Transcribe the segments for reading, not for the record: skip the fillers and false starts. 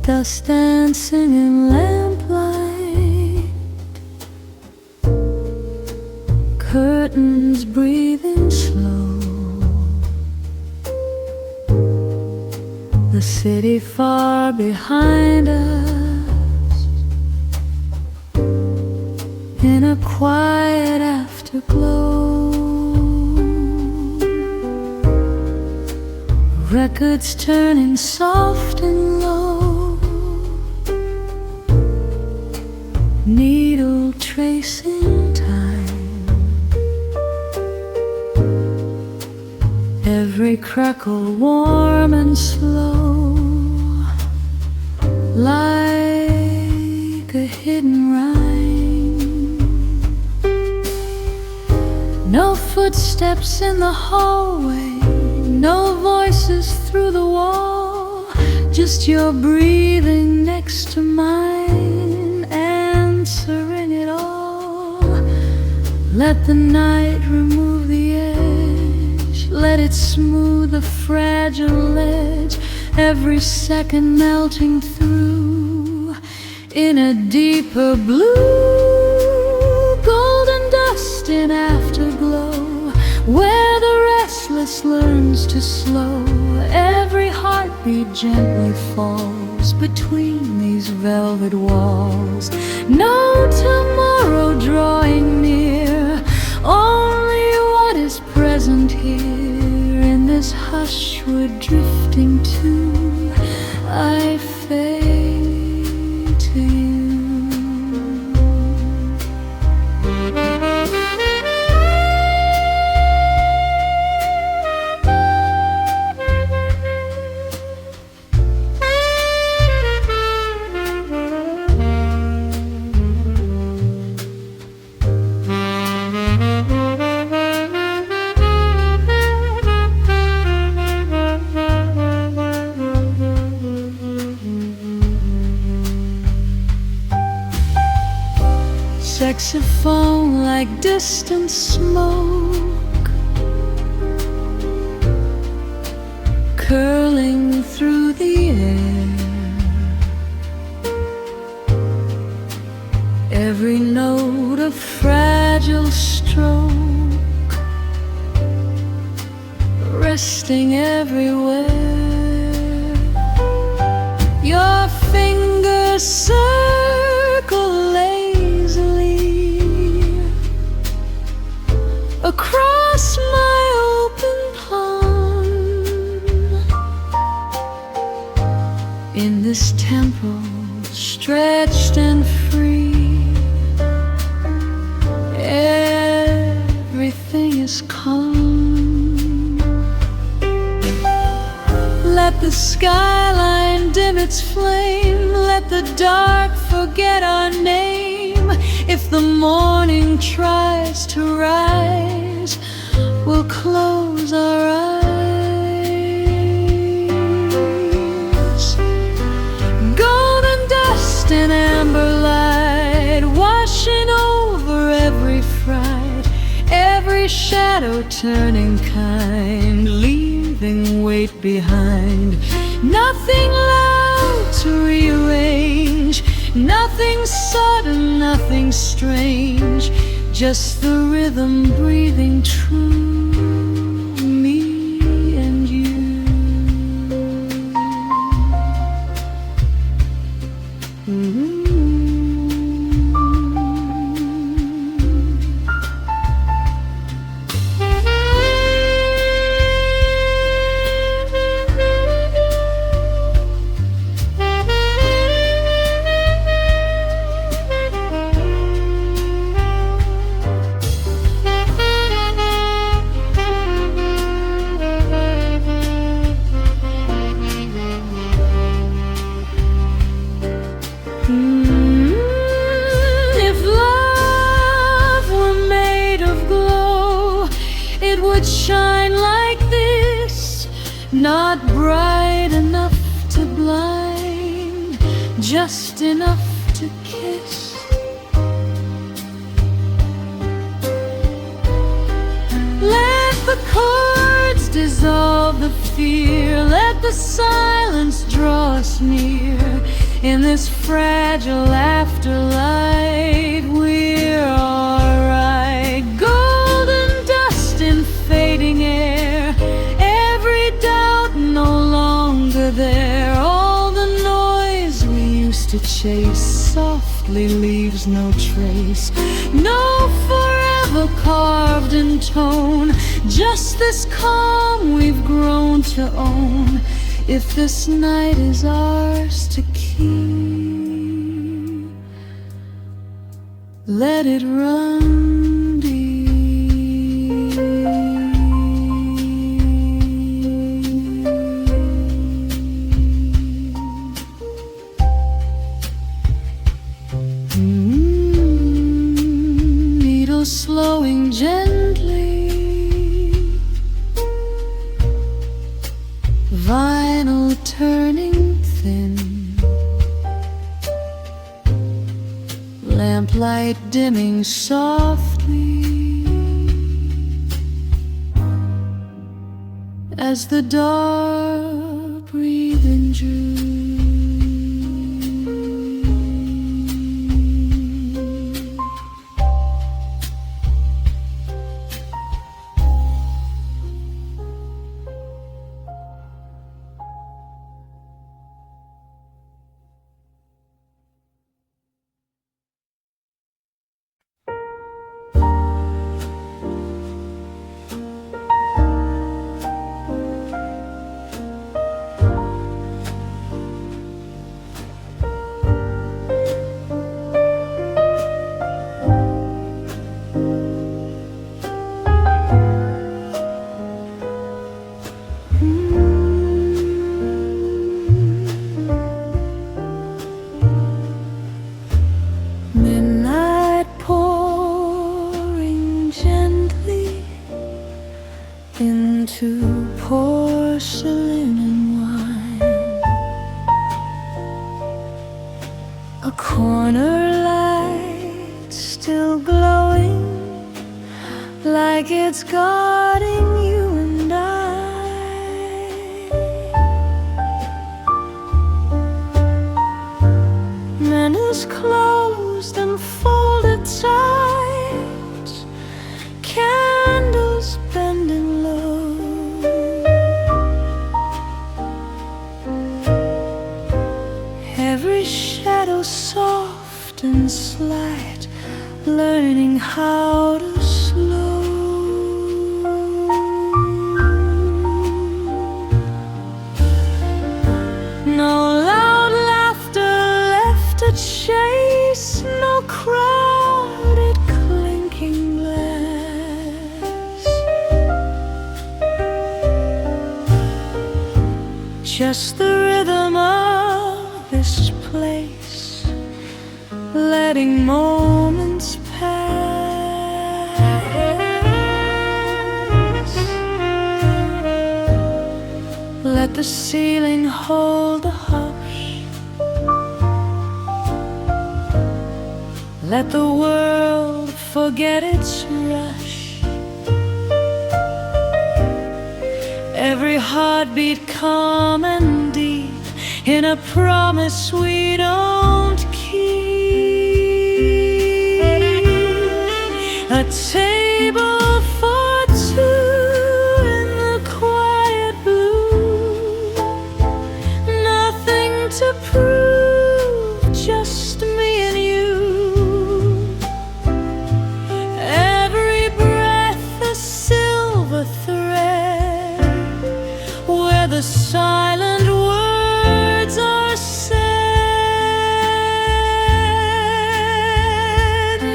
dust dancing in lamplight, curtains breathing slow, the city far behind us, in a quiet afterglow. Records turning soft and low, needle tracing time, every crackle warm and slow, like a hidden rhyme. No footsteps in the hallway, no voices through the wall, just your breathing next to mine, answering it all. Let the night remove the edge, let it smooth the fragile edge, every second melting through in a deeper blue, golden dust in afterglow, where the restless learns to slow, every heartbeat gently falls between these velvet walls. No tomorrow drawing near, only what is present here. In this hush we're drifting to, I fade to you. Saxophone like distant smoke, curling through the air, every note a fragile stroke, resting everywhere. Your fingers circle across my open palm, in this temple stretched and free, everything is calm. Let the skyline dim its flame, let the dark forget our name. If the morning tries to rise, we'll close our eyes. Golden dust and amber light, washing over every fright, every shadow turning kind, leaving weight behind. Nothing loud to rearrange, nothing sudden, nothing strange, just the rhythm breathing true, me and you. If love were made of glow, it would shine like this, not bright enough to blind, just enough to kiss. Let the chords dissolve the fear, let the silence draw us near. In this fragile afterlight, we're alright. Golden dust in fading air, every doubt no longer there. All the noise we used to chase softly leaves no trace. No forever carved in tone, just this calm we've grown to own. If this night is ours to keep, let it run deep. Needles slowing gently, vinyl turning thin, lamplight dimming softly as the dark breathing drew. Into porcelain and wine, a corner light still glowing like it's guarding you and I. Menus closed and folded tight, candles bending low. Every shadow soft and slight, learning how to slow. No loud laughter left to chase, no crowded clinking glass, just the rhythm of this place, letting moments pass. Let the ceiling hold the hush, let the world forget its rush. Every heartbeat calm and deep in a promise we don't keep. A table for two in the quiet blue, nothing to prove, just me and you. Every breath a silver thread, where the silent words are said.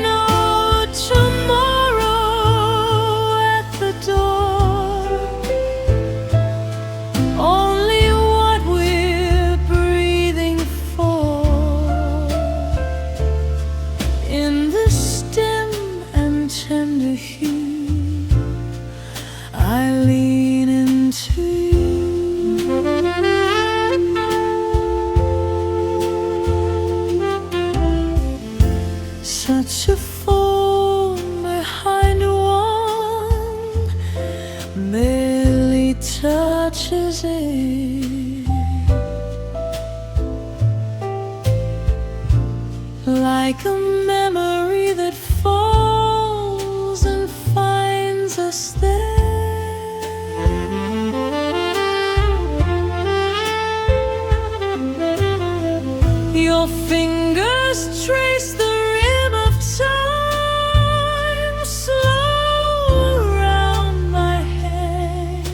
No tomorrow at the door, only what we're breathing for. In this dim and tender hue, I lean into you. Such a form behind one barely touches it. like a memory that falls and finds us there. Your fingers trace the rim of time slow around my head.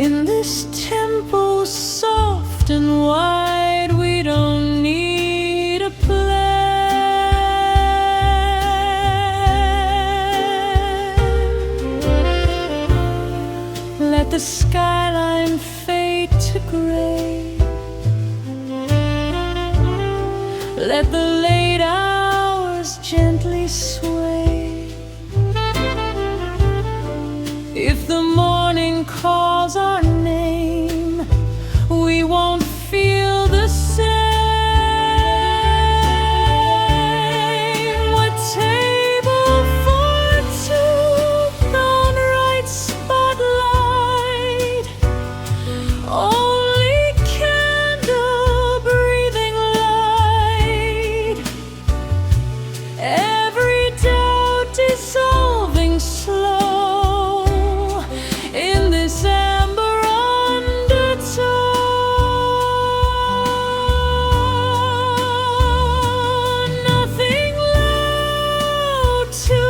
In this tempo soft and wide, we don't need a plan. Let the skyline fade to gray. Let the late hours gently sway. If the morning calls our name, we won't feel the same. A table for two, gone right spotlight. Only candle breathing light. Every doubt dissolving slow in this amber undertone. Nothing loud to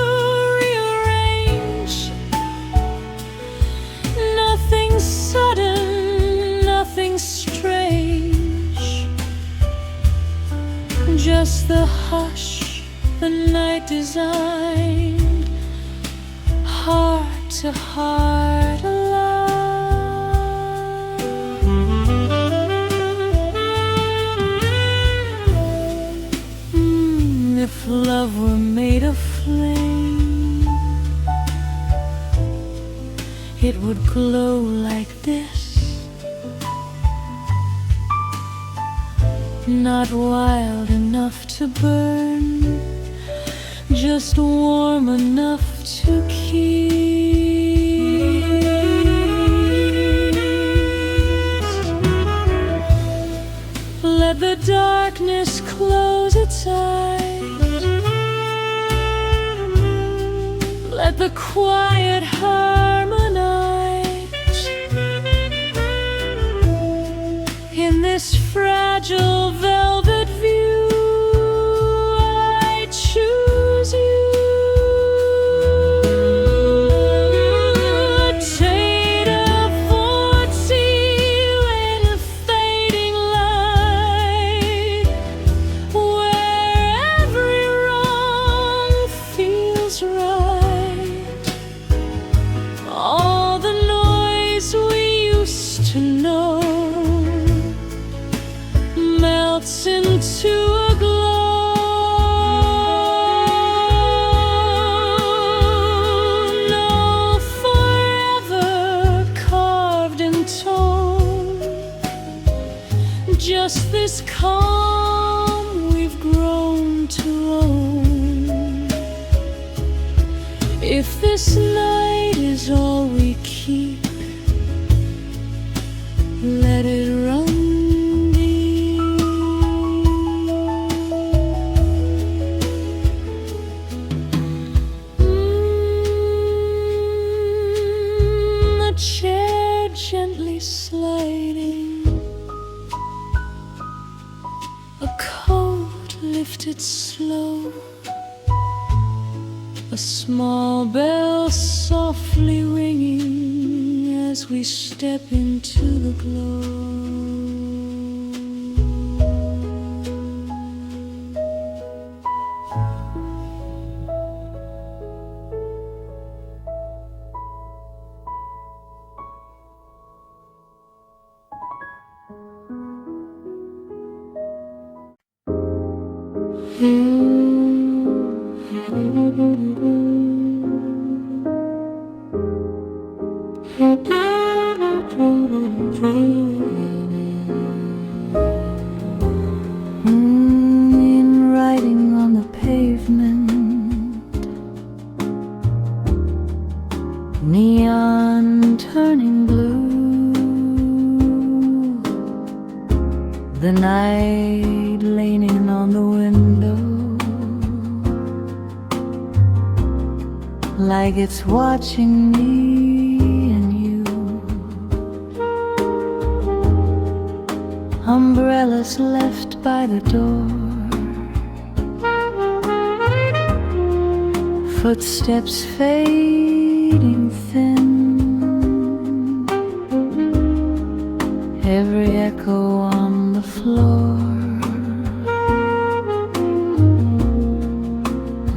rearrange, nothing sudden, nothing strange. Just the hush the night designed, heart to heart alive. If love were made of flame, it would glow like this. Not wild enough to burn, just warm enough to keep. Let the darkness close its eyes. Let the quiet harmonize. In this fragile velvet view, I choose you. A tale for two in fading light, where every wrong feels right. All the noise we used to know melts into a glow. No forever carved in tone, just this calm we've grown to own. If this night is all we keep, let it run deep. A chair gently sliding, a coat lifted slow, a small bell softly ringing as we step into the glow. In writing on the pavement, neon turning blue, The night leaning on the window, like it's watching me and you. Umbrellas left by the door, footsteps fading thin, every echo on the floor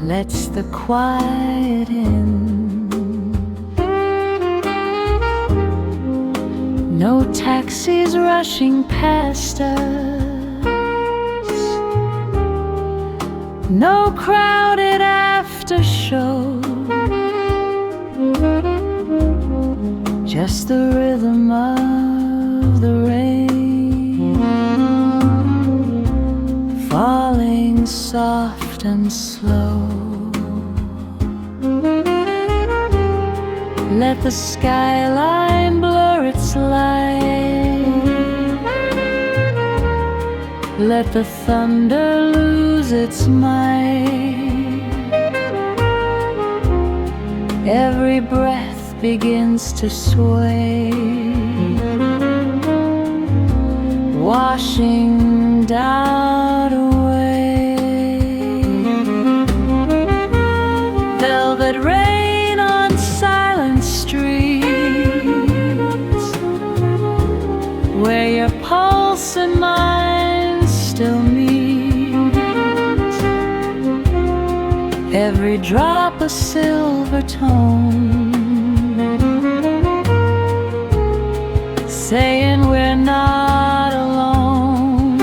lets the quiet in. No taxis rushing past us, no crowded after show, just the rhythm of the rain falling soft and slow. Let the skyline blur its light, let the thunder lose its might. Every breath begins to sway, washing doubt away. Velvet rain on silent streets, where your pulse and mine still meet. Every drop a silver tone, saying we're not alone.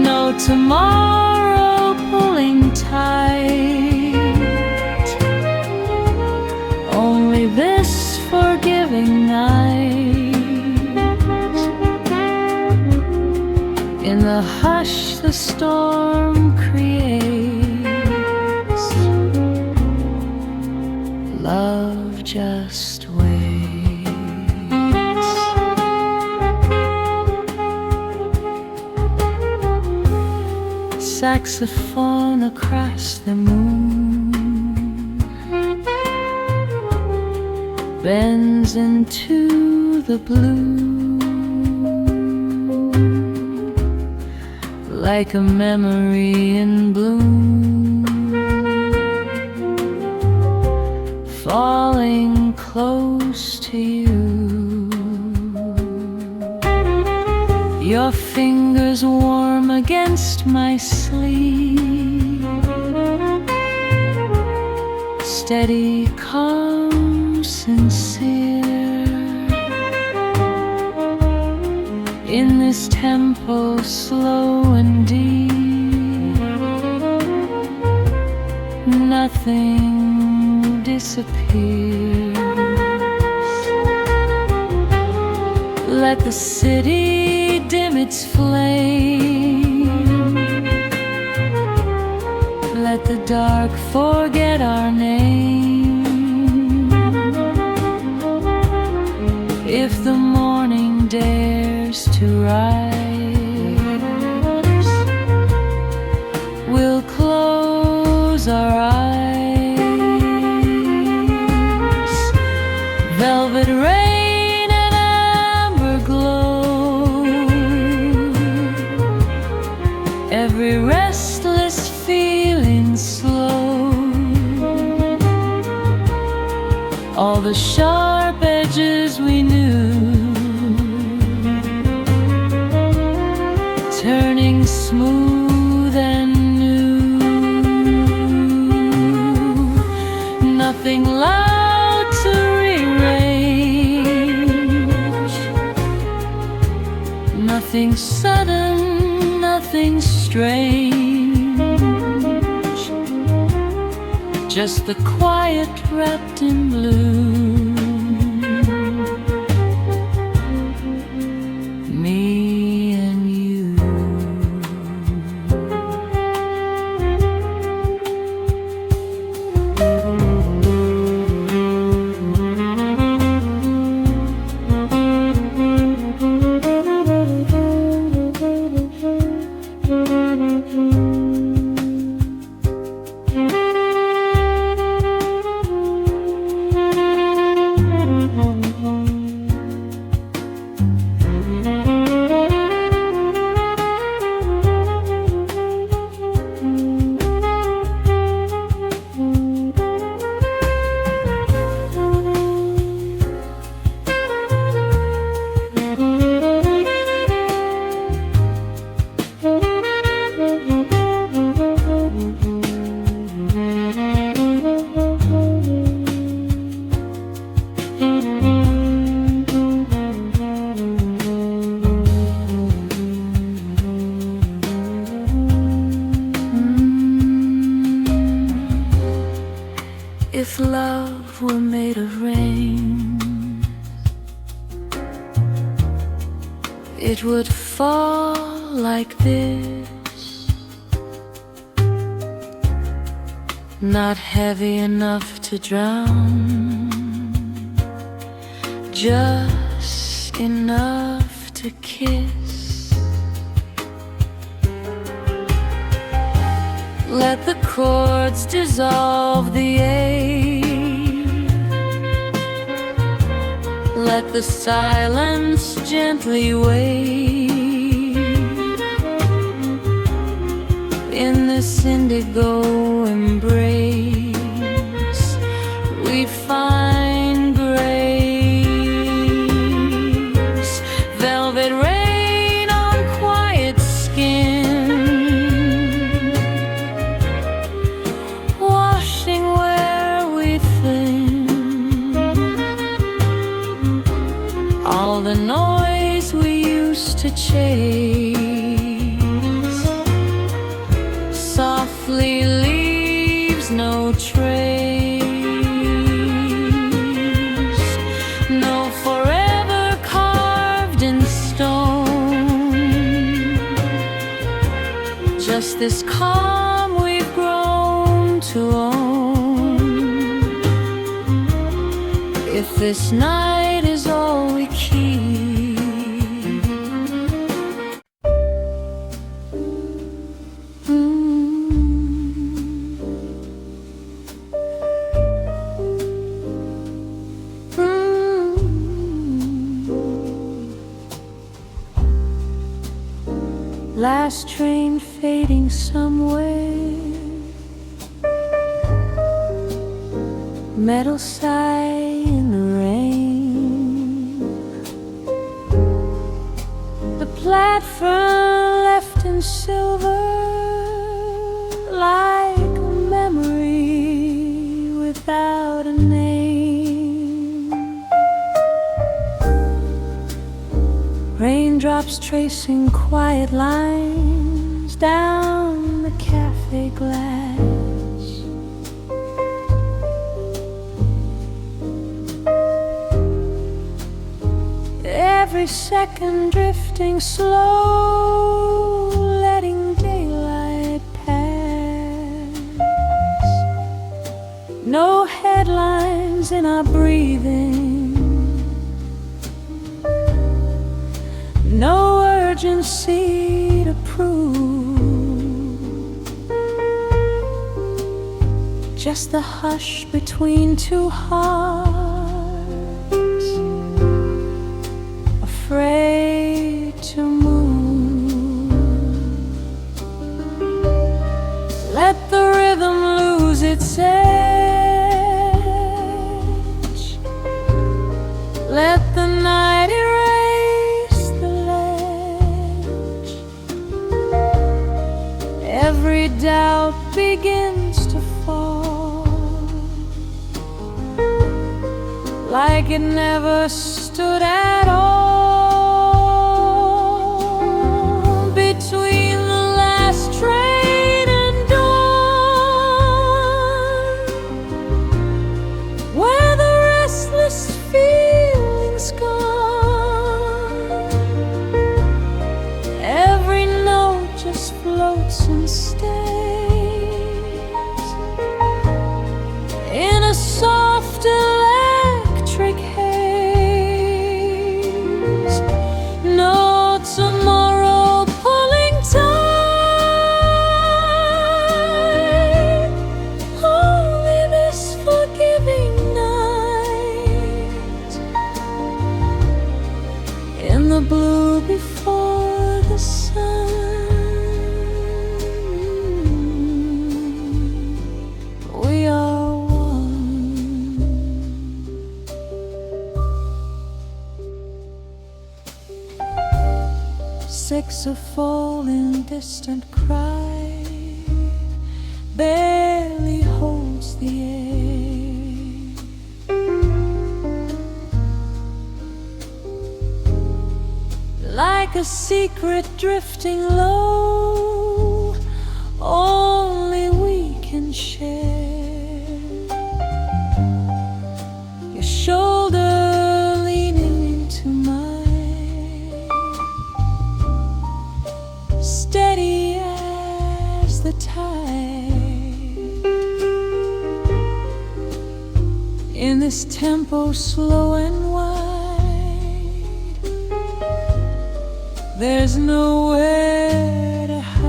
No tomorrow pulling tight, only this forgiving night. In the hush the storm creates, love just waits. Saxophone across the moon bends into the blue, like a memory in bloom, falling close to you. Your fingers warm against my sleeve, steady, calm, sincere. In this tempo slow and deep, nothing disappears. Let the city dim its flame, let the dark forget our name. If the morning dares to rise, we'll close our eyes. Velvet rain and amber glow, every restless feeling slow. All the sharp edges we knew, turning smooth and new. Nothing loud to rearrange, nothing sudden, nothing strange, just the quiet wrapped in blue. Me and you. rain, it would fall like this, not heavy enough to drown, just enough to kiss. Let the chords dissolve the ache, let the silence gently wave. In this indigo embrace, we find grace, velvet rain on quiet skin, washing where we think. All the noise we used to chase softly leaves no trace, no forever carved in stone, just this calm we've grown to own. If this night is all we keep, last train fading somewhere, metal sigh in the rain, the platform left in silver, like a memory without a name. Raindrops tracing quiet lines down the cafe glass, every second drifting slow, letting daylight pass. No headlines in our breathing, no urgency to prove, just the hush between two hearts, afraid to move. Let the rhythm lose its edge, let the night erase the ledge. Every doubt begins to fall, like it never stood at all. Between the last train and dawn, where the restless feeling's gone, every note just floats and stays in a soft electric haze. No tomorrow pulling tight, only this forgiving night, in the blue before the sun. We are saxophone in distant cry barely holds the air. Like a secret drifting low, only we can share. Your slow and wide. There's nowhere to hide.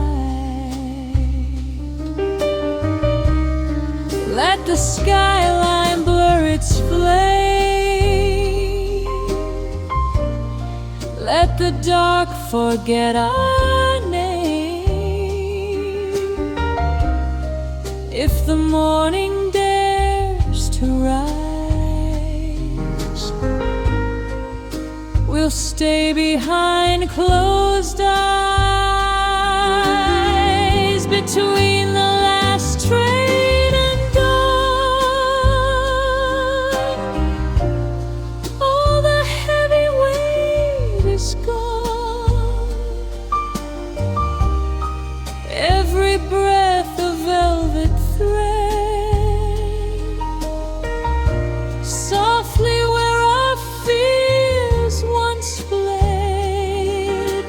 Let the skyline blur its flame. Let the dark forget our name. If the morning dares to rise, we'll stay behind closed eyes. Between the last train and dawn, all the heavy weight is gone. Every breath a velvet thread, softly where our fears once fled.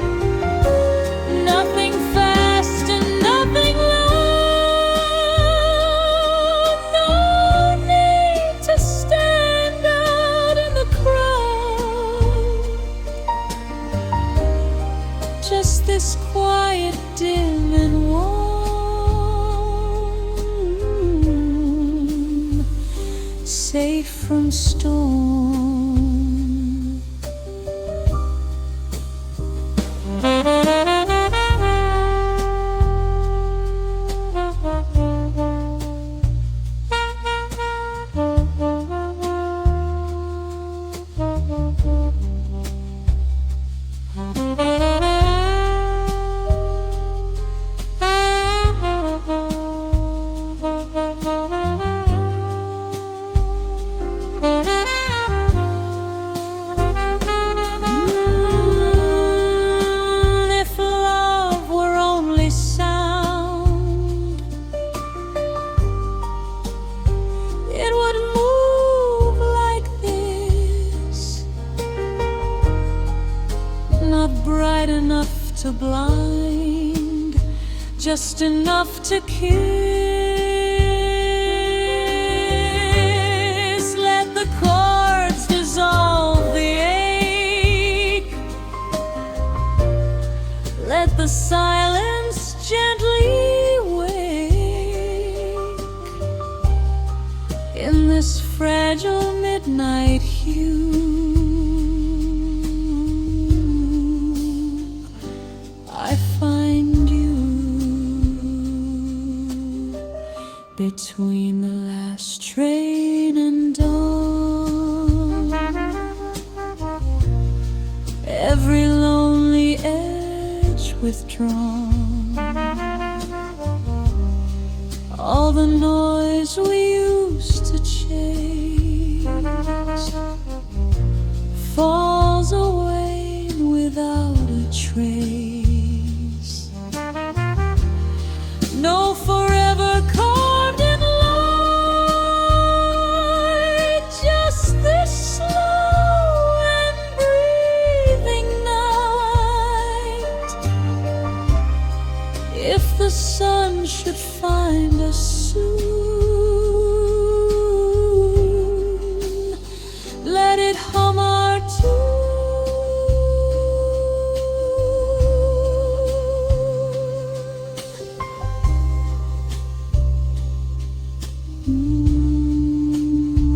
Nothing fast and nothing loud. No need to stand out in the crowd. Just this quiet, dim and warm, safe from storm. If love were only sound, it would move like this. Not bright enough to blind, just enough to kiss. Let the chords dissolve the ache. Let the silence gently wake. In this fragile midnight hue, I find you. Between the last train and dawn, every lonely edge withdrawn, all the noise we used to chase falls away without a trace. No forever carved in light, just this slow and breathing night. If the sun should find us soon, let it hum our tune.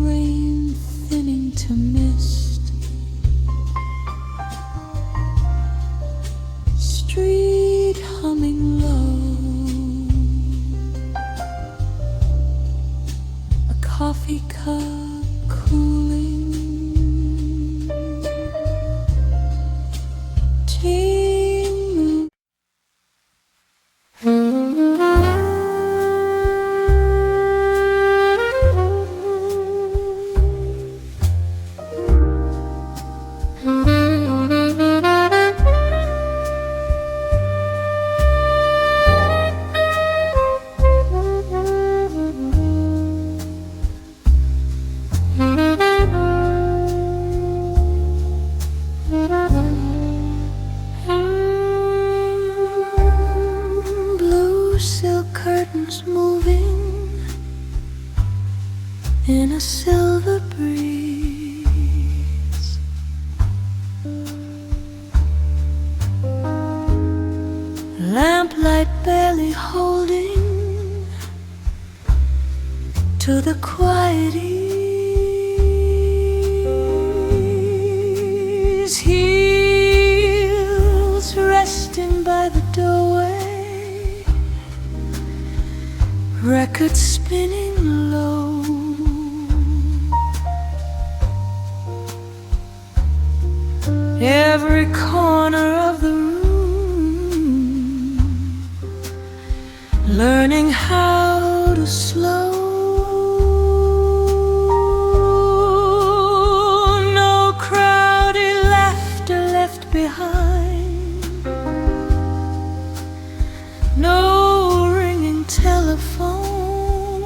Rain thinning to mist, street humming low, a coffee cup cooling, tingling. the quiet ease, heels resting by the doorway, record spinning low. Every corner of the room, learning how to slow. No crowded laughter left behind, no ringing telephone,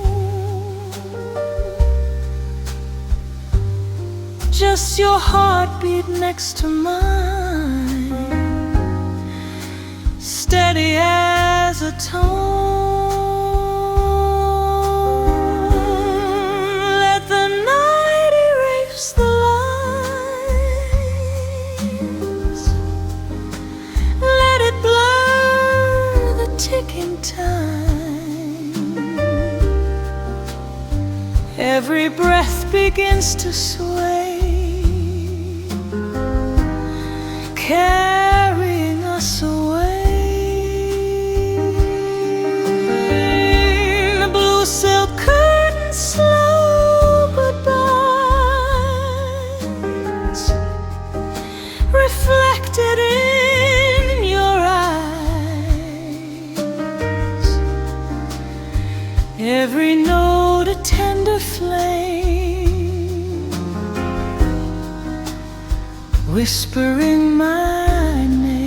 just your heartbeat next to mine, steady as a tone. Let the night erase the lines, let it blur the ticking time. Every breath begins to sway, carrying us away. The blue silk curtain, slow goodbyes, reflected in your eyes. Every note a tender flame, whispering my name.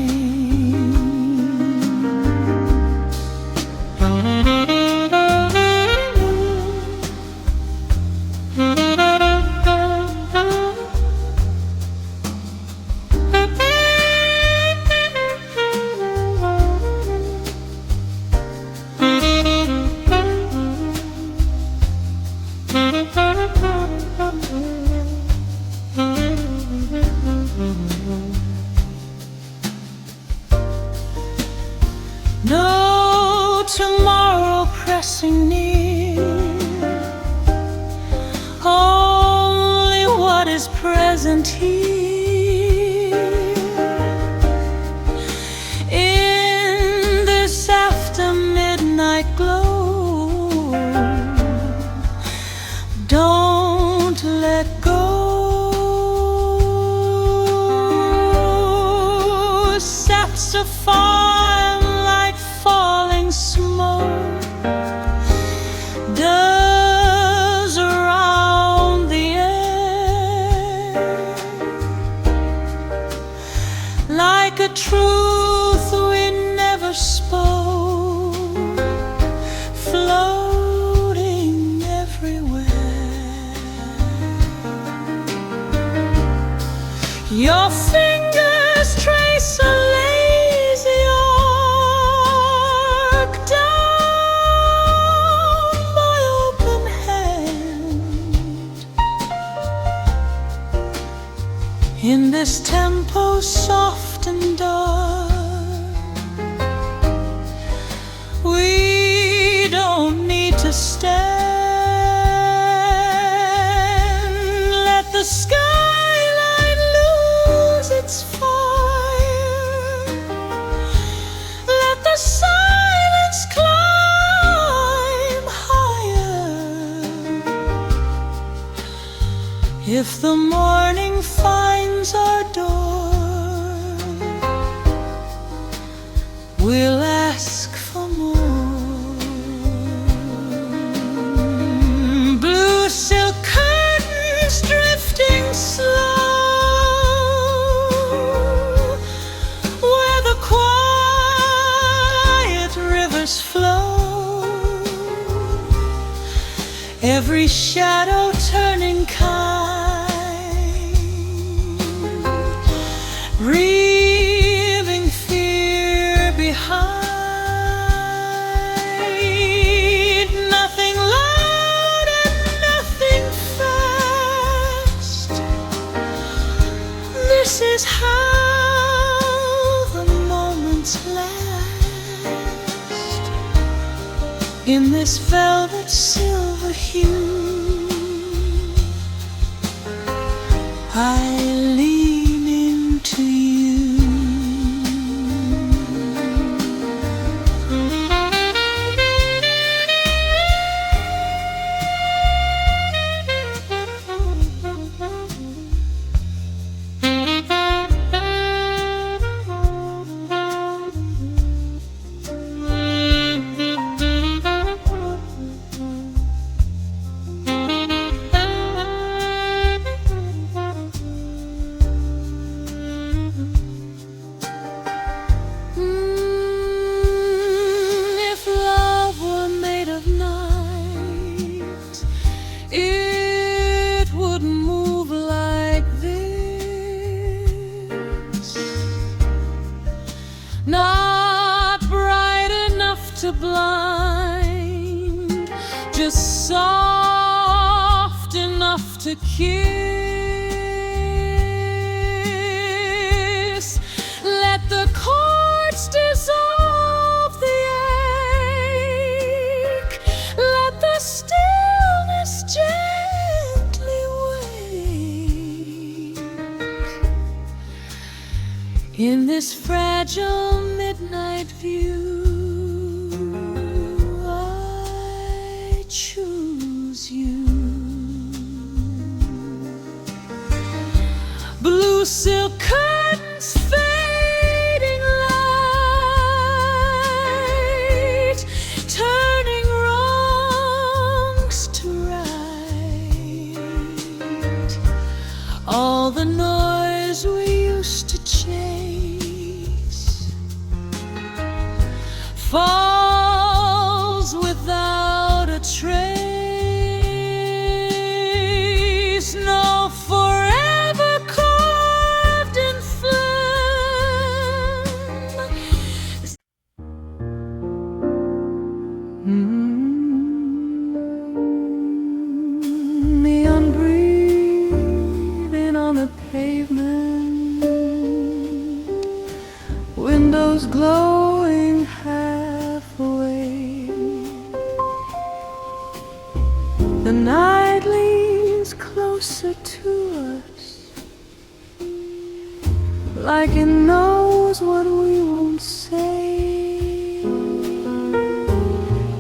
No tomorrow pressing near, only what is present here. In this after midnight glow, don't let go. Saxophone like falling smoke does around the air, like a truth we never spoke, floating everywhere. Your fingers trace a lazy arc down my open hand. In this tempo soft and dark, we don't need to stand. Let the skyline lose its fire, let the silence climb higher. If the morning finds our door, we'll ask for more. Blue silk curtains drifting slow, where the quiet rivers flow. Every shadow turning kind, leaving fear behind. Nothing loud and nothing fast. This is how the moments last. In this velvet silver a hue, I lean into you. Not bright enough to blind, just soft enough to kiss. Let the chords dissolve the ache, let the stillness gently wake. In this fragile midnight view, I choose you. Blue silk curtains, fading light, turning wrongs to right. All the noise we used to chase falls without a trace. No forever carved in flame. Neon breathing on the pavement, windows glowing half away. The night leans closer to us, like it knows what we won't say.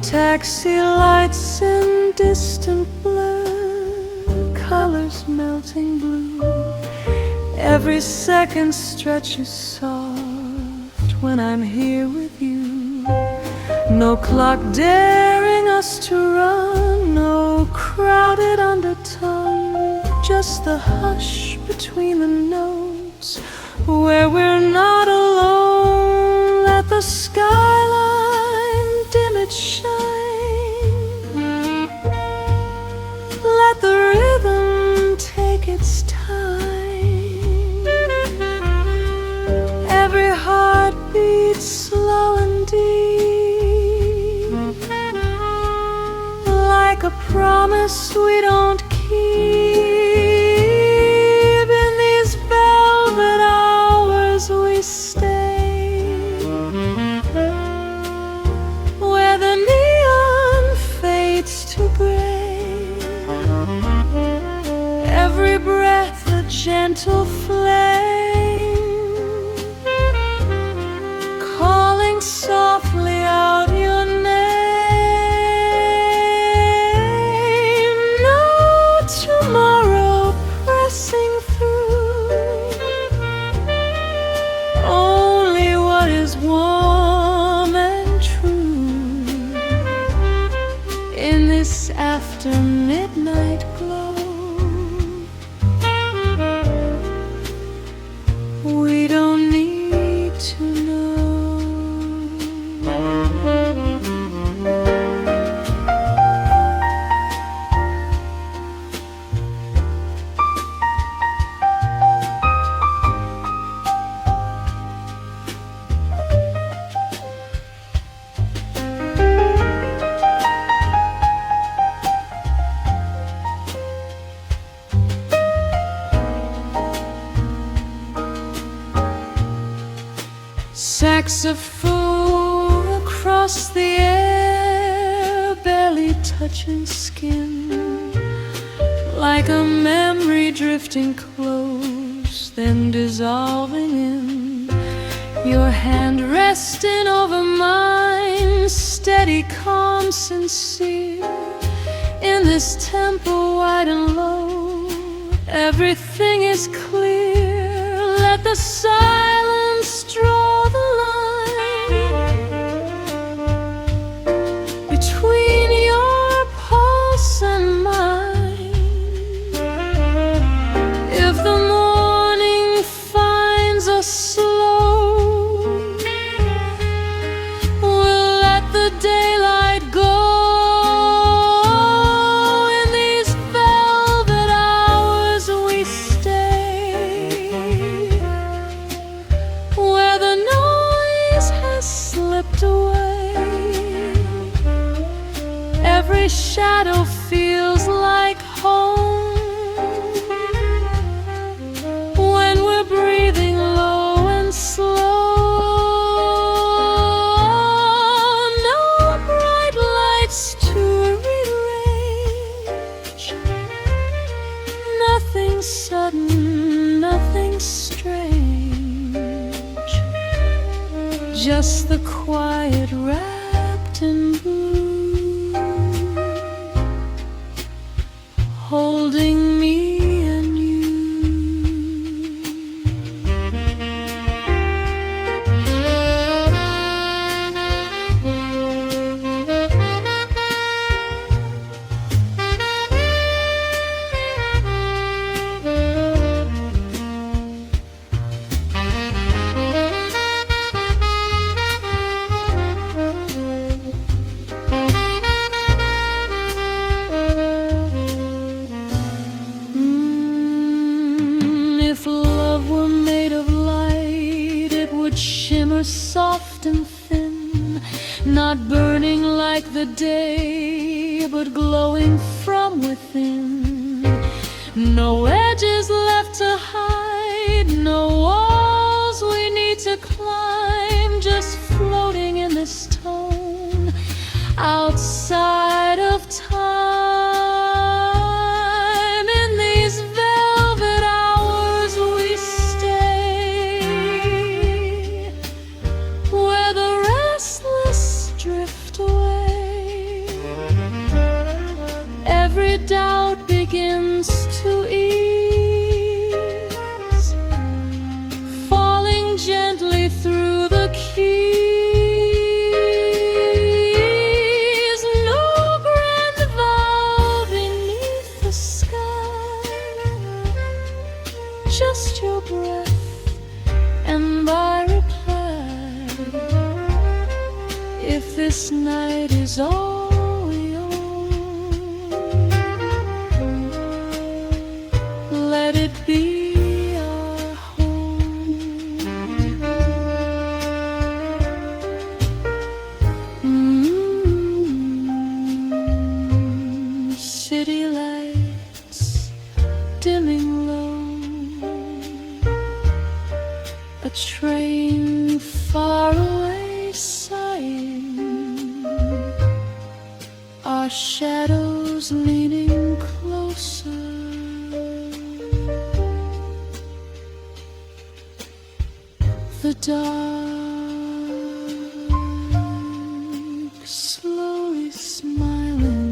Taxi lights in distant blur, colors melting blue. Every second stretches soft when I'm here with you. No clock daring us to run, no crowded undertone, just the hush between the notes where we're not alone. Let the skyline dim its shine, let the rhythm take its time. Every heart beats slow and deep, like a promise we don't keep. In these velvet hours we stay, where the neon fades to gray. Every breath a gentle flame, calling softly out your name. No tomorrow pressing through, only what is warm and true. In this after midnight glow, we don't need to know. Saxophone across the air, barely gently touching skin, like a memory drifting close, then dissolving in. Your hand resting over mine, steady, calm, sincere. In this tempo wide and low, everything is clear. Let the silence draw the line between your pulse and mine. If the morning finds us slow, we'll let the daylight go. In these velvet hours we stay, where the noise has slipped away. Every shadow feels like home when we're breathing low and slow. No bright lights to rearrange, nothing sudden, nothing strange, just the quiet wrapped in blue, holding me and you. If love were made of light, it would shimmer soft and thin, not burning like the day, but glowing from within. No edges left to hide, no walls we need to climb, just floating in this tone, outside of time. In these velvet hours we stay, where the restless drift away. Every doubt begins to ease, falling gently through the keys. No grand vow beneath the sky, just your breath and my reply. If this night is all we own, let it be our home. City lights dimming low, a train far away sighing, our shadows leaning closer. The dark slowly smiling.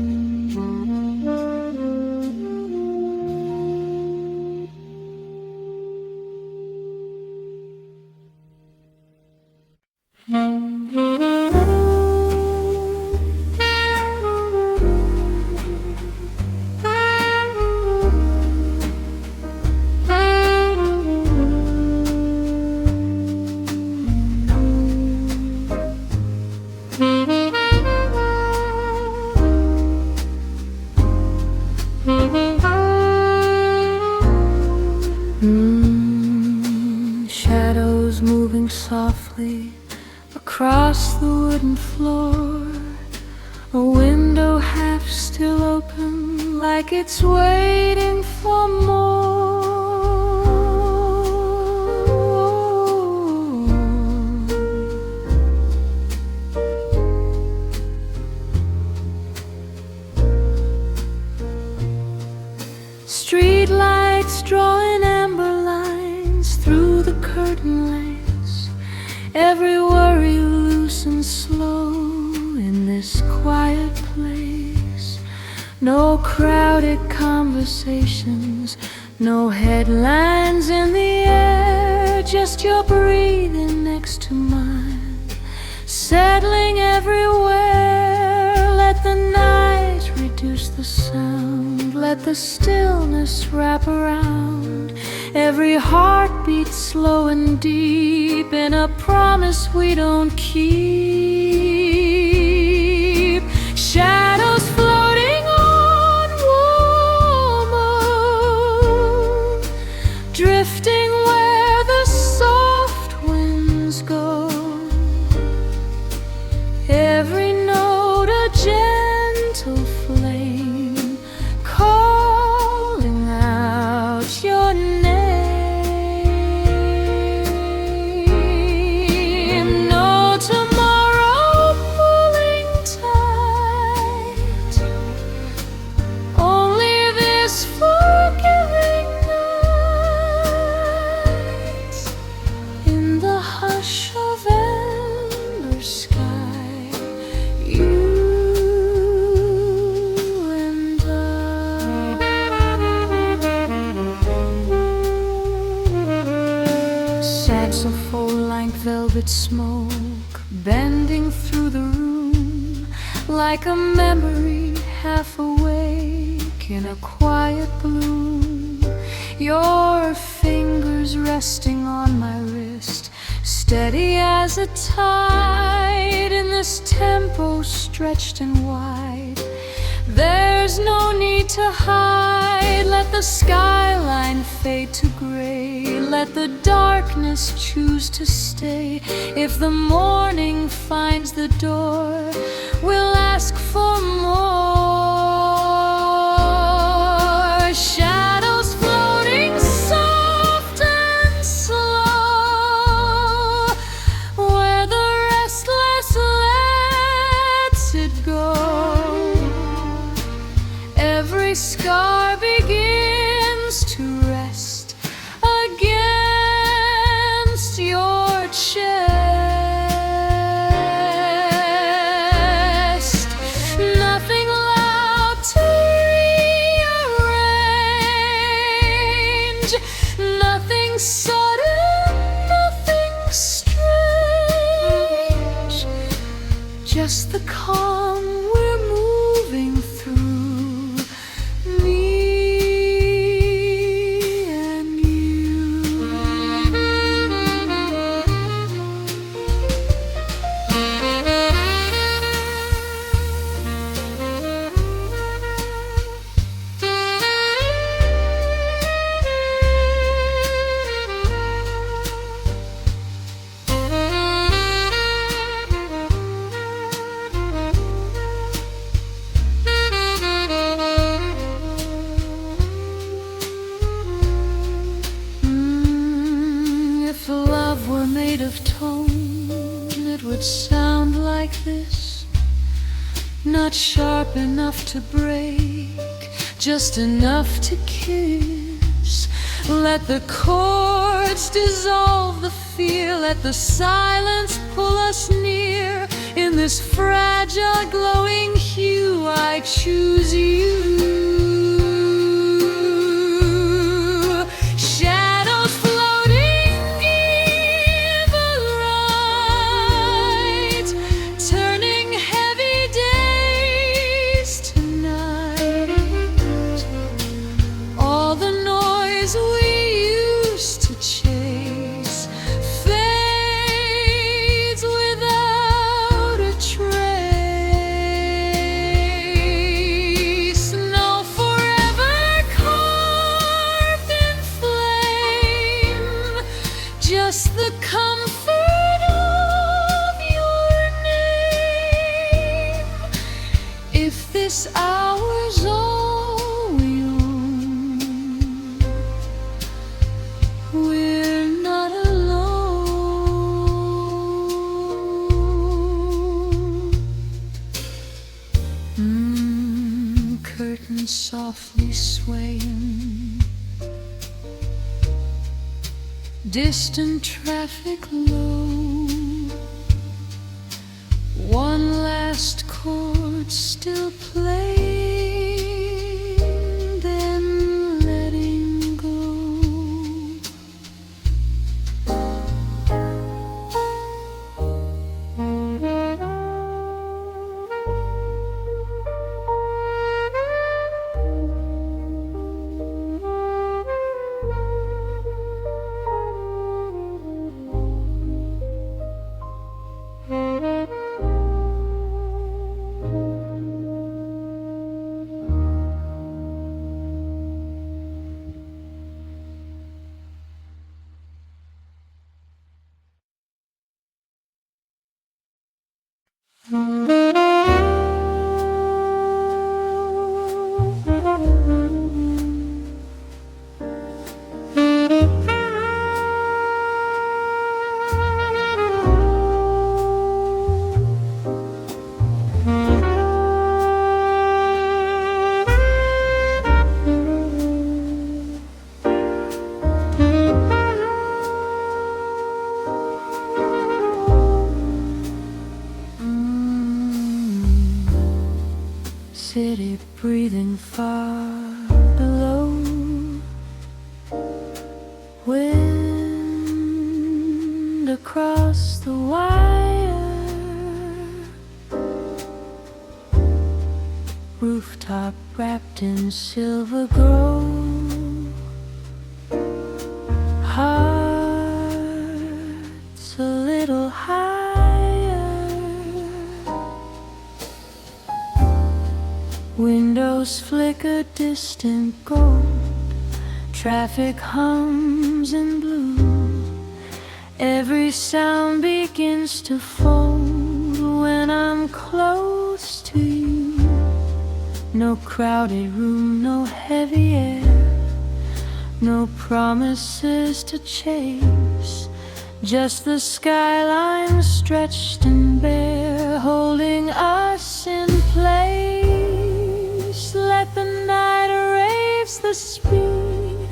Shadows moving softly across the wooden floor, a window half still open, like it's waiting for more. Every worry loose and slow in this quiet place. No crowded conversations, no headlines in the air, just your breathing next to mine, settling everywhere. Let the night reduce the sound, let the stillness wrap around every heartbeat, slow and deep, in a promise we don't keep. Shadows floating on warm moon, drifting where the soft winds go. Every note a gentle flame, calling out your name. No tomorrow pulling tight, only this forgiving night. In the hush of ember sky, you and I. Saxophone like velvet smoke, bending through the room, like a memory half awake in a quiet bloom. Your fingers resting on my wrist, steady as a tide in this tempo stretched and wide. There's no need to hide. Let the skyline fade to gray, let the darkness choose to stay. If the morning finds the door, we'll ask for more. Shadows floating soft and slow, where the restless lets it go. Every scar begins to rest against your chest. Nothing loud to rearrange, nothing sudden, nothing strange, just the calm we're moving through, me and you. If love were made of tone, it would sound like this. Not sharp enough to break, just enough to kiss. Let the chords dissolve the fear, let the silence pull us near. In this fragile glowing hue, I choose you. Shadows floating in the light, turning heavy days to night. All the noise we used to chase fades without a trace. No forever carved in flame, just the comfort of your name. If this hour's all we own, we're not alone. Curtains softly swaying, distant traffic low, One last chord still playing, then letting go. City breathing far below, wind across the wire, rooftop wrapped in silver glow, hearts a little higher. Windows flicker distant gold, traffic hums in blue. Every sound begins to fold when I'm close to you. No crowded room, no heavy air, no promises to chase, just the skyline stretched and bare, holding us in place. Let the night erase the speed,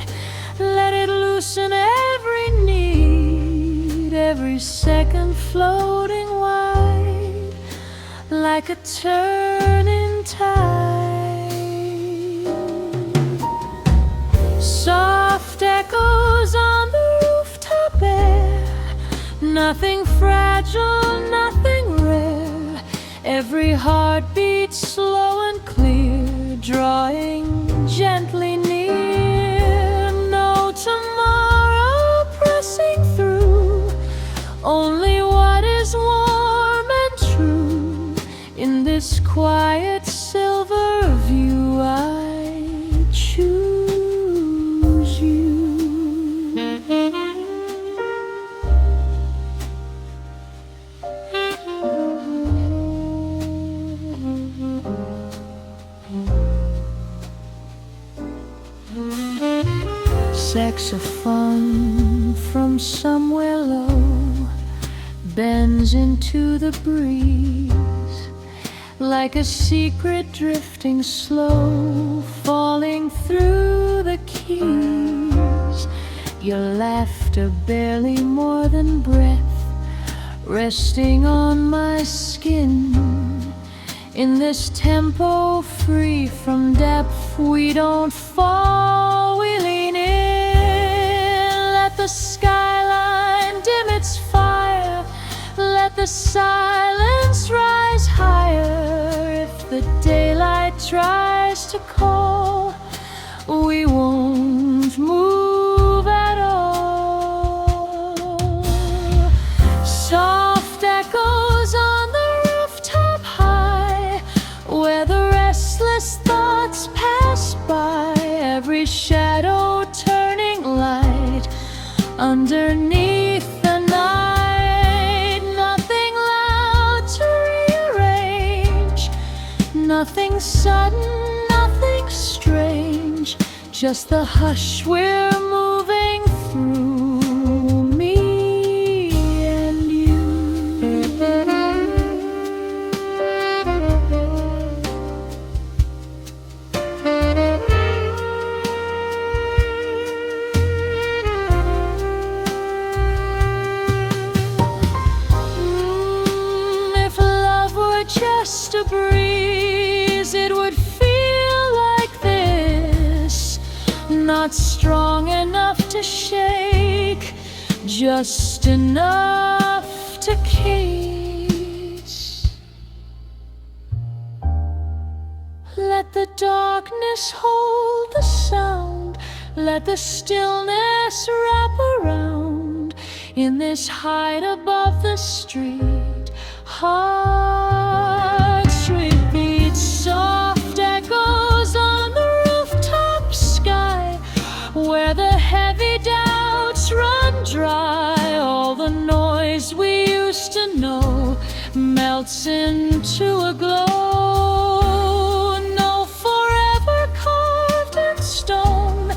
let it loosen every need, every second floating wide, like a turning tide. Soft echoes on the rooftop air, nothing fragile, nothing rare, every heartbeat slow and clear, drawing gently near. No tomorrow pressing through, only what is warm and true. In this quiet silver view, I choose you. Saxophone from somewhere low bends into the breeze, like a secret drifting slow, falling through the keys. Your laughter barely more than breath, resting on my skin. In this tempo free from depth, we don't fall, we lean in. Let the skyline dim its fire, let the silence rise higher. If the daylight tries to call, we won't move at all. Soft echoes on the rooftop high, where the restless thoughts pass by, every shadow turning light underneath the night. Nothing loud to rearrange, nothing sudden, nothing strange, just the hush we're moving through, me and you. If love breeze, it would feel like this. Not strong enough to shake, just enough to case. Let the darkness hold the sound, let the stillness wrap around. In this height above the street, hearts repeat soft echoes on the rooftop sky, where the heavy doubts run dry. All the noise we used to know melts into a glow. No forever carved in stone,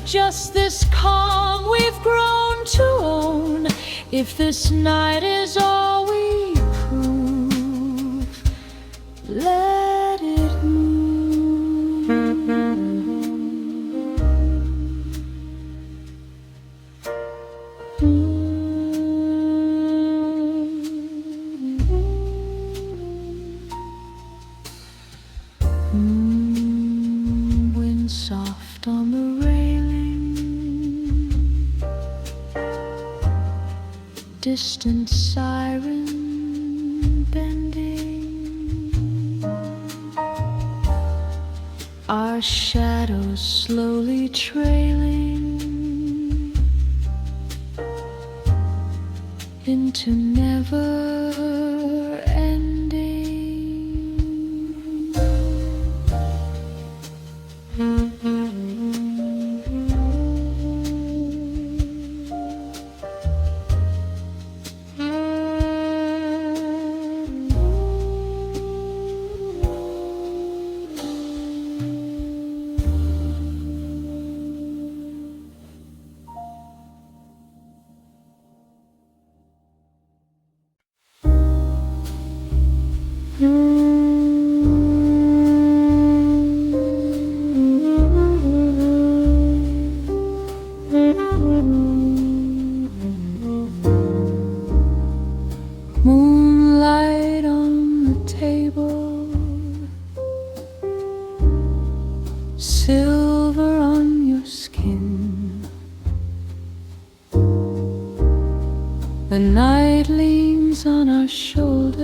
just this calm we've grown to own. If this night is all we prove, let it move. Wind soft on the railing, distant siren bending, our shadows slowly trailing into never ending. Moonlight on the table, silver on your skin. The night leans on our shoulders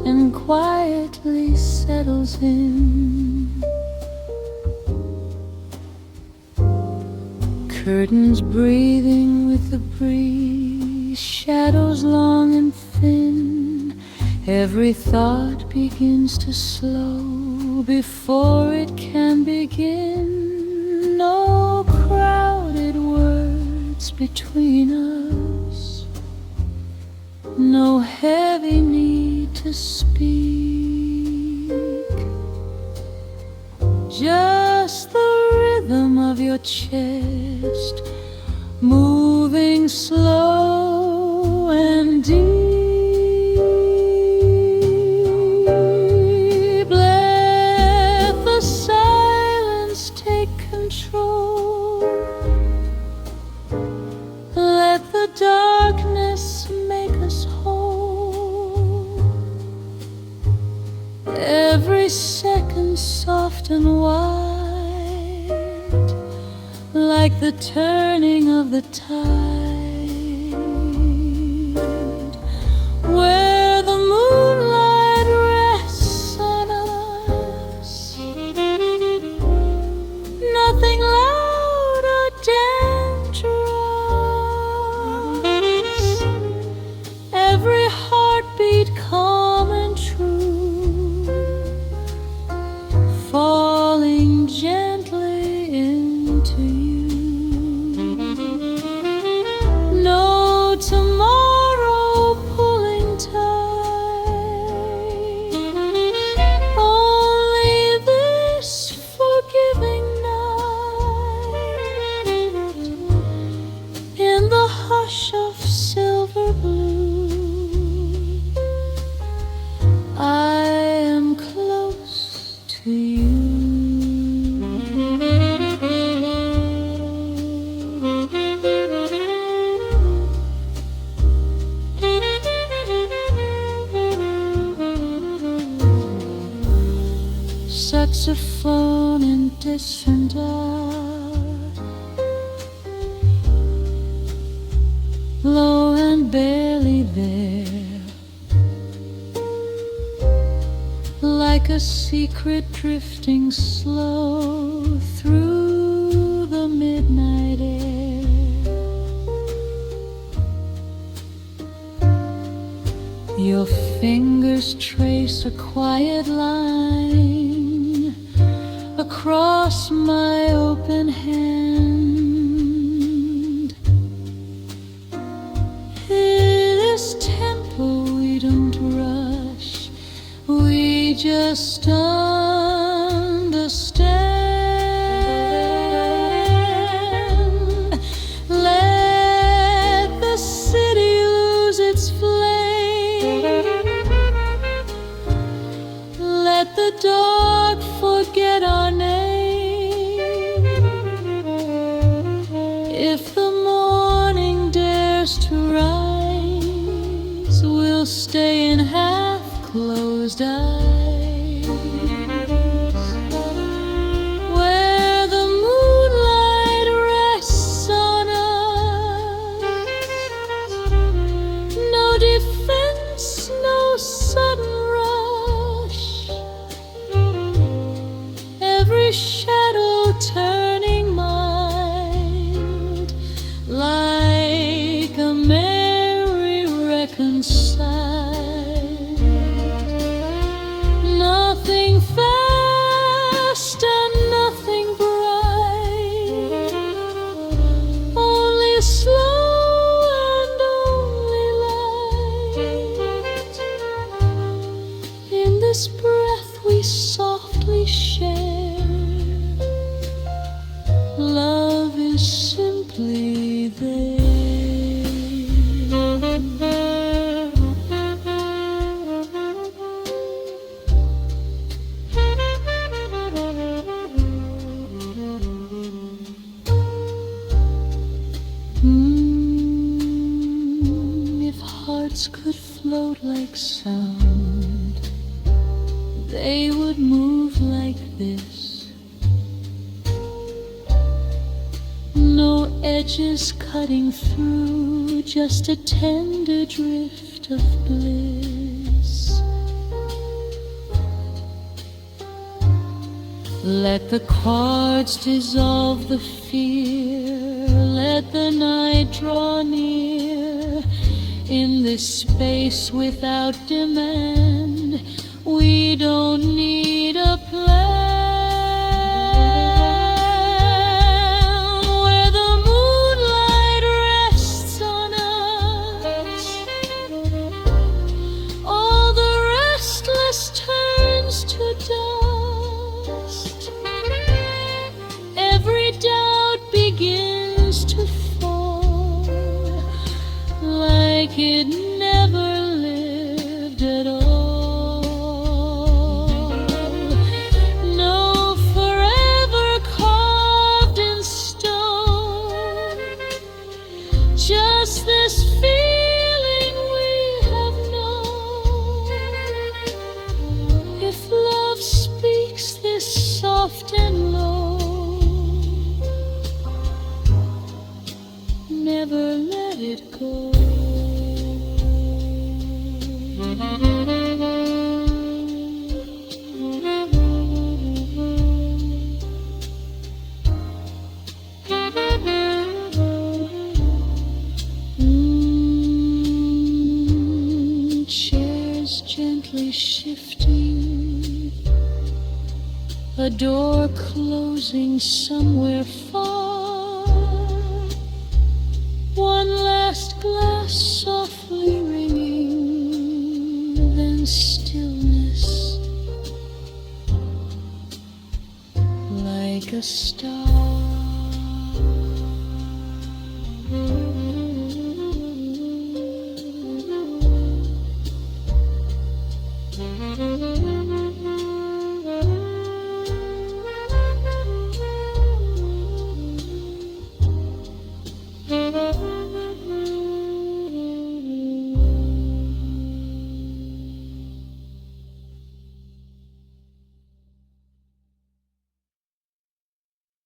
and quietly settles in. Curtains breathing with the breeze, shadows long and thin. Every thought begins to slow before it can begin. No crowded words between us, no heavy need to speak, just the rhythm of your chest moving slow and deep. Let the silence take control, let the darkness make us whole. Every second soft and wide, like the turning of the tide, where the moonlight rests on us. Nothing loud or dangerous, every heartbeat calm and true, falling gently into you. No tomorrow pulling tight, only this forgiving night. In the hush of silver blue, I am close to you. descendant. Low and barely there, like a secret drifting slow through the midnight air. Your fingers trace a quiet line across my open hand. In this tempo we don't rush, we just understand. Let the city lose its flame, let the dark forget our name. If the morning dares to rise, we'll stay in half-closed eyes, where the moonlight rests on us. No defense, no sudden rush, every shadow turning mild, like a merry reconciled. Nothing fast and nothing bright, only slow and only light. In this breath we softly share, love is simply there. If hearts could float like sound, they would move like this. No edges cutting through, just a tender drift of bliss. Let the cards dissolve the fear, let the night draw near. In this space without demand, we don't need a plan. Where the moonlight rests on us, all the restless turns to dust. Every doubt begins to fall, like it never lived at all. No forever carved in stone, just this feeling we have known. If love speaks this soft and low, never let it go. Chairs gently shifting, a door closing somewhere far. One last glass softly ringing, then stillness, like a star.